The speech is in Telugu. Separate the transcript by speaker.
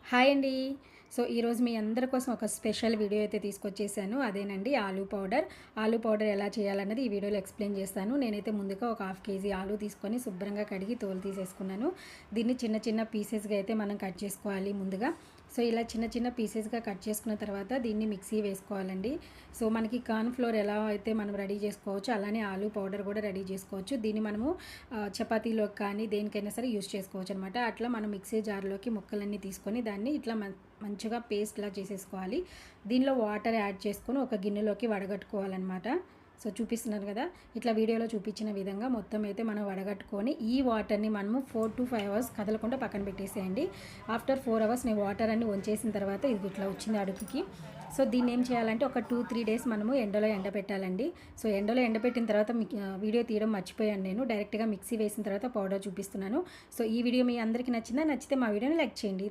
Speaker 1: హాయ్ అండి. సో, ఈరోజు మీ అందరి కోసం ఒక స్పెషల్ వీడియో అయితే తీసుకొచ్చేసాను. అదేనండి ఆలూ పౌడర్. ఆలూ పౌడర్ ఎలా చేయాలన్నది ఈ వీడియోలో ఎక్స్‌ప్లెయిన్ చేస్తాను. నేనైతే ముందుగా ఒక హాఫ్ కేజీ ఆలూ తీసుకొని శుభ్రంగా కడిగి తోలు తీసేసుకున్నాను. దీన్ని చిన్న చిన్న పీసెస్‌గా అయితే మనం కట్ చేసుకోవాలి ముందుగా. సో, ఇలా చిన్న చిన్న పీసెస్‌గా కట్ చేసుకున్న తర్వాత దీన్ని మిక్సీ వేసుకోవాలండి. సో, మనకి కార్న్ ఫ్లోర్ ఎలా అయితే మనం రెడీ చేసుకోవచ్చో అలానే ఆలూ పౌడర్ కూడా రెడీ చేసుకోవచ్చు. దీన్ని మనము చపాతీలోకి కానీ దేనికైనా సరే యూజ్ చేసుకోవచ్చు అనమాట. అట్లా మనం మిక్సీ జార్‌లోకి ముక్కలన్నీ తీసుకొని దాన్ని ఇట్లా మంచిగా పేస్ట్‌లా చేసేసుకోవాలి. దీనిలో వాటర్ యాడ్ చేసుకొని ఒక గిన్నెలోకి వడగట్టుకోవాలన్నమాట. సో, చూపిస్తున్నాను కదా! ఇట్లా వీడియోలో చూపించిన విధంగా మొత్తం అయితే మనం వడగట్టుకొని ఈ వాటర్‌ని మనము 4-5 అవర్స్ కదలకుండా పక్కన పెట్టేసేయండి. ఆఫ్టర్ 4 అవర్స్ నేను వాటర్ అన్ని వంచేసిన తర్వాత ఇది ఇట్లా వచ్చింది అడుగుకి. సో, దీన్ని ఏం చేయాలంటే ఒక 2-3 డేస్ మనము ఎండలో ఎండబెట్టాలండి. సో, ఎండలో ఎండబెట్టిన తర్వాత వీడియో తీయడం మర్చిపోయాను నేను. డైరెక్ట్‌గా మిక్సీ వేసిన తర్వాత పౌడర్ చూపిస్తున్నాను. సో, ఈ వీడియో మీ అందరికీ నచ్చిందా? నచ్చితే మా వీడియోని లైక్ చేయండి.